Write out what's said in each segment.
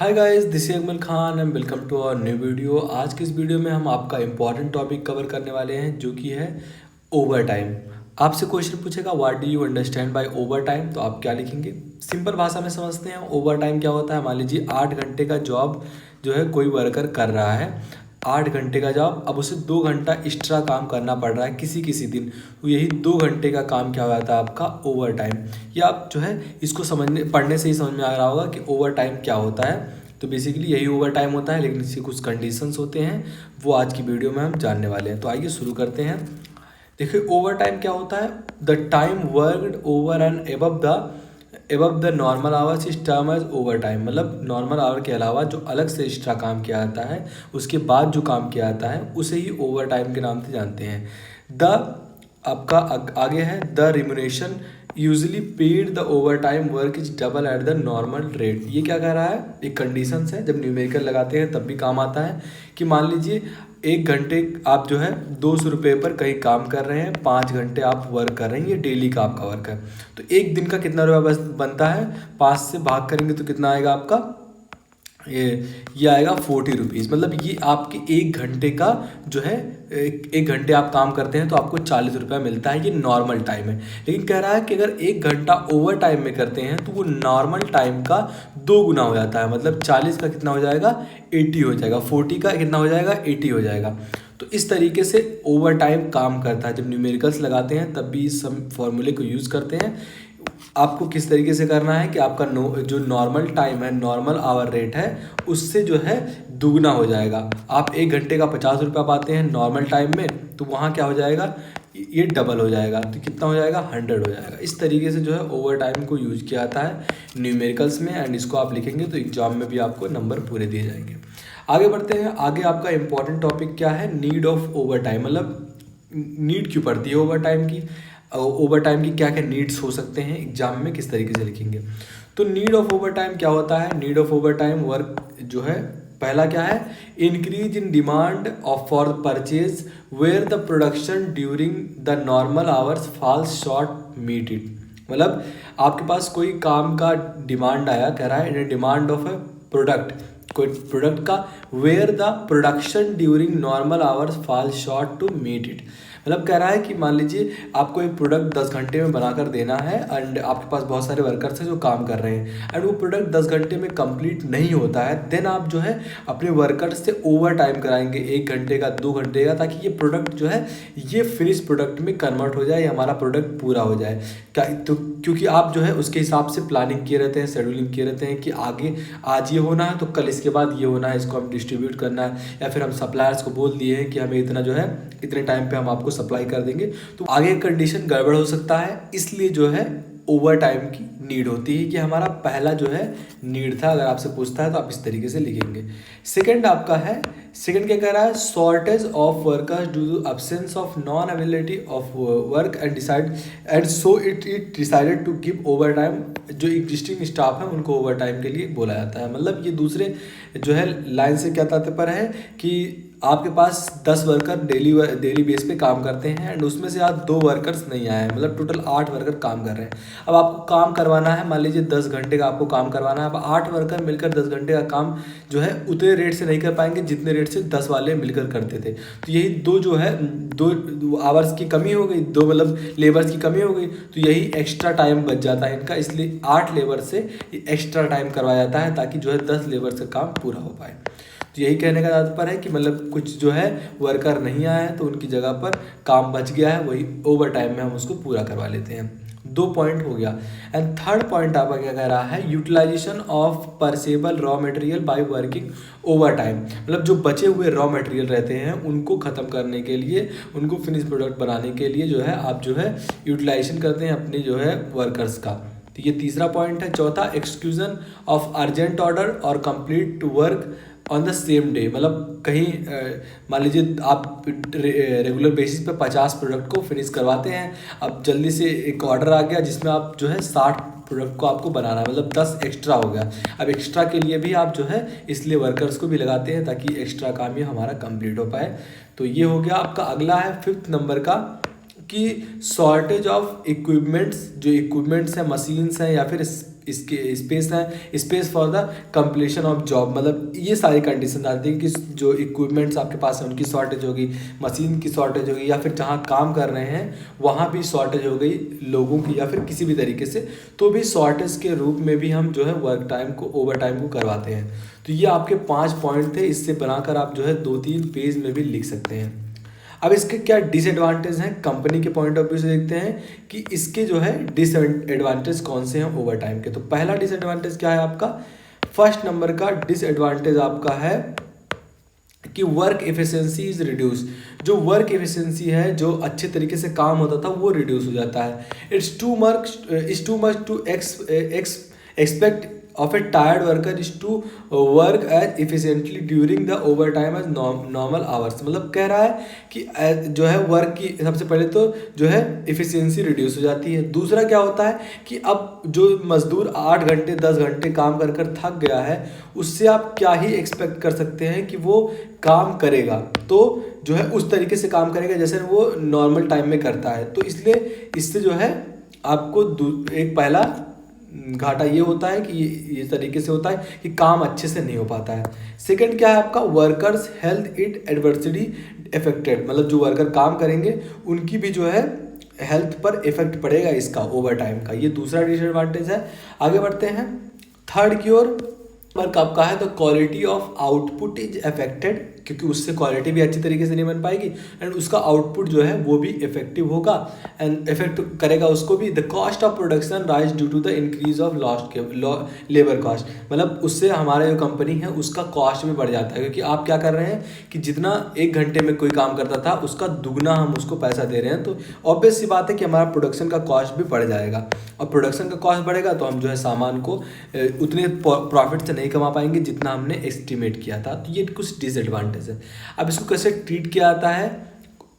Hi guys, this is Akmal Khan and welcome to our new video. आज की इस video में हम आपका इम्पॉर्टेंट टॉपिक कवर करने वाले हैं जो कि है ओवर टाइम। आपसे क्वेश्चन पूछेगा what do you understand by over time, तो आप क्या लिखेंगे? सिंपल भाषा में समझते हैं ओवर टाइम क्या होता है। मान लीजिए 8 घंटे का जॉब जो है कोई वर्कर कर रहा है, 8 घंटे का जॉब, अब उसे 2 घंटा एक्स्ट्रा काम करना पड़ रहा है किसी किसी दिन, तो यही 2 घंटे का काम क्या हो जाता है आपका ओवर टाइम। या आप जो है इसको समझने पढ़ने से ही समझ में आ रहा होगा कि ओवर टाइम क्या होता है। तो बेसिकली यही ओवर टाइम होता है, लेकिन इसके कुछ कंडीशंस होते हैं, वो आज की वीडियो में हम जानने वाले हैं। तो आइए शुरू करते हैं। देखिए ओवर टाइम क्या होता है। The time worked over and above the normal hours is term as overtime. मतलब नॉर्मल आवर के अलावा जो अलग से एक्स्ट्रा काम किया जाता है, उसके बाद जो काम किया जाता है उसे ही ओवर टाइम के नाम से जानते हैं। द आपका आगे है the remuneration usually paid the over time work is double at the normal rate. ये क्या कह रहा है, एक कंडीशंस है, जब न्यूमेरिकल लगाते हैं तब भी काम आता है। कि मान लीजिए 1 घंटे आप जो है 200 रुपये पर कहीं काम कर रहे हैं, 5 घंटे आप वर्क कर रहे हैं, ये डेली का आपका वर्क है। तो एक दिन का कितना रुपया बस बनता है, 5 से भाग करेंगे तो कितना आएगा आपका, ये आएगा 40 रुपीज़। मतलब ये आपके 1 घंटे का जो है, एक घंटे आप काम करते हैं तो आपको 40 रुपया मिलता है। ये नॉर्मल टाइम है। लेकिन कह रहा है कि अगर 1 घंटा ओवर टाइम में करते हैं तो वो नॉर्मल टाइम का 2 गुना हो जाता है। मतलब 40 का कितना हो जाएगा, 80 हो जाएगा। 40 का कितना हो जाएगा, 80 हो जाएगा। तो इस तरीके से ओवर टाइम काम करता है। जब न्यूमेरिकल्स लगाते हैं तब भी इस फॉर्मूले को यूज़ करते हैं। आपको किस तरीके से करना है कि आपका जो नॉर्मल टाइम है, नॉर्मल आवर रेट है, उससे जो है दुगना हो जाएगा। आप 1 घंटे का 50 रुपया पाते हैं नॉर्मल टाइम में, तो वहाँ क्या हो जाएगा, ये डबल हो जाएगा। तो कितना हो जाएगा, 100 हो जाएगा। इस तरीके से जो है ओवर टाइम को यूज किया जाता है न्यूमेरिकल्स में, एंड इसको आप लिखेंगे तो एग्जाम में भी आपको नंबर पूरे दिए जाएंगे। आगे बढ़ते हैं। आगे आपका इंपॉर्टेंट टॉपिक क्या है, नीड ऑफ ओवर टाइम। मतलब नीड क्यों पड़ती है ओवर टाइम की, ओवर टाइम की क्या क्या नीड्स हो सकते हैं, एग्जाम में किस तरीके से लिखेंगे। तो नीड ऑफ ओवर टाइम क्या होता है, need of overtime work जो है, पहला क्या है, increase in demand of for purchase where the production during the normal hours falls short meet it. मतलब आपके पास कोई काम का डिमांड आया, कह रहा है डिमांड ऑफ ए प्रोडक्ट, कोई प्रोडक्ट का, where the production during normal hours fall short to meet it. मतलब कह रहा है कि मान लीजिए आपको एक प्रोडक्ट 10 घंटे में बनाकर देना है, एंड आपके पास बहुत सारे वर्कर्स हैं जो काम कर रहे हैं, एंड वो प्रोडक्ट 10 घंटे में कंप्लीट नहीं होता है, देन आप जो है अपने वर्कर्स से ओवर टाइम कराएंगे, 1 घंटे का, 2 घंटे का, ताकि ये प्रोडक्ट जो है ये फिनिश प्रोडक्ट में कन्वर्ट हो जाए, हमारा प्रोडक्ट पूरा हो जाए। क्या तो क्योंकि आप जो है उसके हिसाब से प्लानिंग किए रहते हैं, शेड्यूलिंग किए रहते हैं कि आगे आज ये होना है तो कल इसके बाद ये होना है, इसको हम डिस्ट्रीब्यूट करना है, या फिर हम सप्लायर्स को बोल दिए हैं कि हमें इतना जो है इतने टाइम पे हम आपको सप्लाई कर देंगे। तो आगे कंडीशन गड़बड़ हो सकता है, इसलिए जो है ओवर टाइम की नीड होती है। कि हमारा पहला जो है नीड था, अगर आपसे पूछता है तो आप इस तरीके से लिखेंगे। सेकंड आपका है, सेकंड क्या कह रहा है, shortage of workers due to absence of non availability of work and so it decided to give overtime. जो एग्जिस्टिंग स्टाफ है उनको ओवर टाइम के लिए बोला जाता है। मतलब ये दूसरे जो है लाइन से क्या तात्पर्य है कि आपके पास 10 वर्कर डेली बेस पे काम करते हैं, एंड उसमें से आज 2 वर्कर्स नहीं आए हैं, मतलब टोटल 8 वर्कर काम कर रहे हैं। अब आपको काम करवाना है, मान लीजिए 10 घंटे का आपको काम करवाना है। अब 8 वर्कर मिलकर 10 घंटे का काम जो है उतने रेट से नहीं कर पाएंगे जितने रेट से 10 वाले मिलकर करते थे। तो यही दो जो है, दो आवर्स की कमी हो गई, दो मतलब लेबर्स की कमी हो गई, तो यही एक्स्ट्रा टाइम बच जाता है इनका। इसलिए 8 लेबर से एक्स्ट्रा टाइम करवाया जाता है ताकि जो है 10 लेबर से काम पूरा हो पाए। तो यही कहने का तात्पर्य है कि मतलब कुछ जो है वर्कर नहीं आए हैं तो उनकी जगह पर काम बच गया है, वही ओवर टाइम में हम उसको पूरा करवा लेते हैं। 2 पॉइंट हो गया। एंड थर्ड पॉइंट आपका क्या कह रहा है, utilization of perishable raw material by working overtime. मतलब जो बचे हुए रॉ मटेरियल रहते हैं उनको ख़त्म करने के लिए, उनको फिनिश प्रोडक्ट बनाने के लिए जो है आप जो है यूटिलाइजेशन करते हैं अपने जो है वर्कर्स का। तो ये तीसरा पॉइंट है। चौथा, एक्सक्यूजन ऑफ अर्जेंट ऑर्डर और complete work on the same day. मतलब कहीं मान लीजिए आप रेगुलर बेसिस पे 50 प्रोडक्ट को फिनिश करवाते हैं, अब जल्दी से एक ऑर्डर आ गया जिसमें आप जो है 60 प्रोडक्ट को आपको बनाना है, मतलब 10 एक्स्ट्रा हो गया। अब एक्स्ट्रा के लिए भी आप जो है इसलिए वर्कर्स को भी लगाते हैं ताकि एक्स्ट्रा काम ये हमारा कंप्लीट हो पाए। तो ये हो गया आपका। अगला है 5th नंबर का, कि शॉर्टेज ऑफ इक्विपमेंट्स, जो इक्विपमेंट्स हैं, मशीन्स हैं या फिर इसके स्पेस है, space for the completion of job, मतलब ये सारी कंडीशन आती है कि जो इक्विपमेंट्स आपके पास है उनकी शॉर्टेज होगी, मशीन की शॉर्टेज होगी, या फिर जहाँ काम कर रहे हैं वहाँ भी शॉर्टेज हो गई लोगों की, या फिर किसी भी तरीके से, तो भी शॉर्टेज के रूप में भी हम जो है वर्क टाइम को, ओवर टाइम को करवाते हैं। तो ये आपके 5 पॉइंट थे, इससे बनाकर आप जो है 2-3 पेज में भी लिख सकते हैं। अब इसके क्या डिसएडवांटेज हैं, कंपनी के पॉइंट ऑफ व्यू से देखते हैं कि इसके जो है डिसएडवांटेज कौन से हैं ओवर टाइम के। तो पहला डिसएडवांटेज क्या है आपका, फर्स्ट नंबर का डिसएडवांटेज आपका है कि वर्क एफिशिएंसी इज रिड्यूस। जो वर्क एफिशिएंसी है, जो अच्छे तरीके से काम होता था वो रिड्यूस हो जाता है। It's too much to expect of a tired worker is to work as efficiently during the overtime as normal hours। मतलब कह रहा है कि जो है वर्क की सबसे पहले तो जो है एफिशिएंसी रिड्यूस हो जाती है। दूसरा क्या होता है कि अब जो मजदूर 8 घंटे 10 घंटे काम कर कर थक गया है, उससे आप क्या ही एक्सपेक्ट कर सकते हैं कि वो काम करेगा, तो जो है उस तरीके से काम करेगा जैसे वो नॉर्मल टाइम में करता है। तो इसलिए इससे जो है आपको एक पहला घाटा ये होता है कि ये तरीके से होता है कि काम अच्छे से नहीं हो पाता है। सेकंड क्या है आपका, workers health it adversely affected, मतलब जो वर्कर काम करेंगे उनकी भी जो है हेल्थ पर इफेक्ट पड़ेगा इसका, ओवर टाइम का। ये दूसरा डिसएडवांटेज है। आगे बढ़ते हैं, थर्ड की ओर वर्क आपका है, तो quality of output is affected, क्योंकि उससे क्वालिटी भी अच्छी तरीके से नहीं बन पाएगी एंड उसका आउटपुट जो है वो भी इफेक्टिव होगा एंड इफेक्ट करेगा उसको भी। The cost of production rise due to the increase of labour cost, मतलब उससे हमारा जो कंपनी है उसका कॉस्ट भी बढ़ जाता है, क्योंकि आप क्या कर रहे हैं कि जितना 1 घंटे में कोई काम करता था उसका दुगना हम उसको पैसा दे रहे हैं। तो ऑब्वियस सी बात है कि हमारा प्रोडक्शन का कॉस्ट भी बढ़ जाएगा, और प्रोडक्शन का कॉस्ट बढ़ेगा तो हम जो है सामान को उतने प्रॉफिट से नहीं कमा पाएंगे जितना हमने एस्टिमेट किया था। तो ये कुछ डिसएडवांटेज है। अब इसको कैसे ट्रीट किया जाता है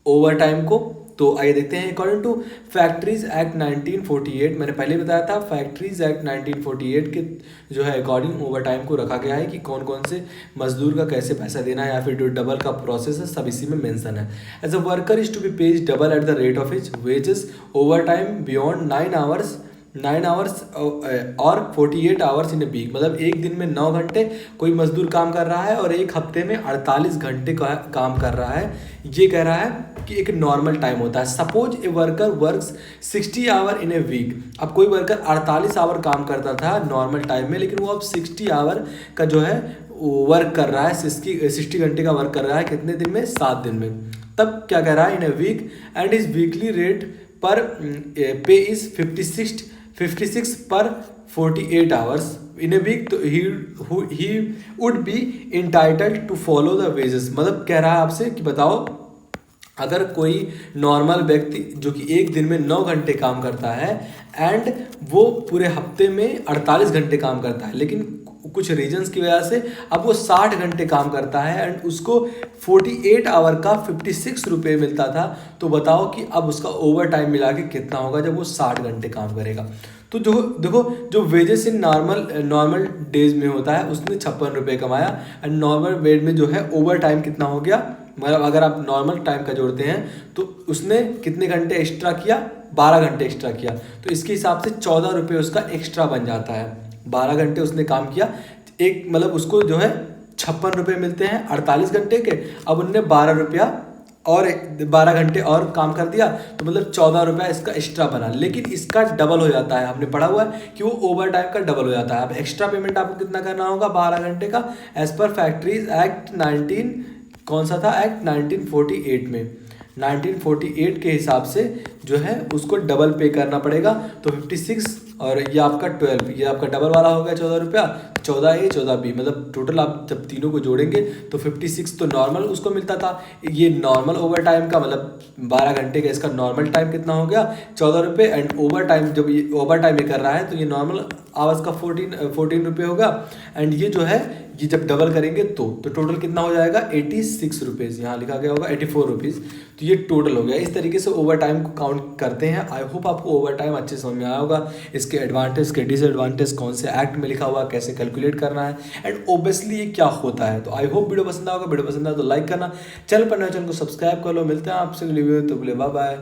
ओवर टाइम को, तो आइए देखते हैं। अकॉर्डिंग टू फैक्ट्रीज एक्ट 1948, मैंने पहले बताया था फैक्ट्रीज एक्ट 1948 के जो है अकॉर्डिंग ओवर टाइम को रखा गया है कि कौन कौन से मजदूर का कैसे पैसा देना है, या फिर जो डबल का प्रोसेस है सब इसी में मेंशन है। As a worker is to be paid double at the rate of his wages overtime beyond 9 hours और 48 आवर्स इन ए वीक, मतलब एक दिन में 9 घंटे कोई मजदूर काम कर रहा है और एक हफ्ते में 48 घंटे का काम कर रहा है। ये कह रहा है कि एक नॉर्मल टाइम होता है। Suppose a worker works 60 hour in a week, अब कोई वर्कर 48 आवर काम करता था नॉर्मल टाइम में, लेकिन वो अब 60 आवर का जो है वर्क कर रहा है, 60 घंटे का वर्क कर रहा है, कितने दिन में, 7 दिन में। तब क्या कह रहा है, in a week and is weekly rate पर पे इज 56 पर 48 आवर्स इन ए वीक, तो he would be entitled to follow the wages. मतलब कह रहा है आपसे कि बताओ, अगर कोई नॉर्मल व्यक्ति जो कि एक दिन में 9 घंटे काम करता है एंड वो पूरे हफ्ते में 48 घंटे काम करता है, लेकिन कुछ रीजंस की वजह से अब वो 60 घंटे काम करता है एंड उसको 48 आवर का 56 रुपये मिलता था, तो बताओ कि अब उसका ओवर टाइम मिला के कितना होगा जब वो 60 घंटे काम करेगा। तो जो देखो, जो वेजेस इन नॉर्मल डेज में होता है उसने 56 रुपये कमाया एंड नॉर्मल वेज में जो है ओवर टाइम कितना हो गया, मतलब अगर आप नॉर्मल टाइम का जोड़ते हैं तो उसने कितने घंटे एक्स्ट्रा किया, 12 घंटे एक्स्ट्रा किया, तो इसके हिसाब से 14 रुपये उसका एक्स्ट्रा बन जाता है। 12 घंटे उसने काम किया, एक मतलब उसको जो है 56 रुपये मिलते हैं 48 घंटे के, अब उनने 12 रुपया और 12 घंटे और काम कर दिया, तो मतलब 14 रुपया इसका एक्स्ट्रा बना, लेकिन इसका डबल हो जाता है। हमने पढ़ा हुआ है कि वो ओवर टाइम का डबल हो जाता है। अब एक्स्ट्रा पेमेंट आपको कितना करना होगा, 12 घंटे का, एज पर फैक्ट्रीज एक्ट 19, कौन सा था एक्ट, 1948 में 1948 के हिसाब से जो है उसको डबल पे करना पड़ेगा। तो 56 और ये आपका 12, ये आपका डबल वाला हो गया 14 रुपया, 14A 14B, मतलब टोटल आप जब तीनों को जोड़ेंगे तो 56 तो नॉर्मल उसको मिलता था। ये नॉर्मल ओवर टाइम का मतलब 12 घंटे का इसका नॉर्मल टाइम कितना हो गया, 14 रुपये, एंड ओवर टाइम जब ये ओवर टाइम ये कर रहा है तो ये नॉर्मल आवर्स का 14 रुपये होगा, एंड ये जो है ये जब डबल करेंगे तो टोटल कितना हो जाएगा, 86 रुपीज़, यहाँ लिखा गया होगा 84 रुपीज़, तो ये टोटल हो गया। इस तरीके से ओवर टाइम को काउंट करते हैं। आई होप आपको ओवर टाइम अच्छे समझ में आया होगा, इसके एडवांटेज के डिसएडवांटेज कौन से एक्ट में लिखा हुआ, कैसे कैलकुलेट करना है, एंड ओबियसली ये क्या होता है। तो आई होप वीडियो पसंद आएगा, वीडियो पसंद आए तो लाइक करना, चैनल पर नए चैनल को सब्सक्राइब कर लो। मिलते हैं आपसे वीडियो में, तो बोले बाय बाय।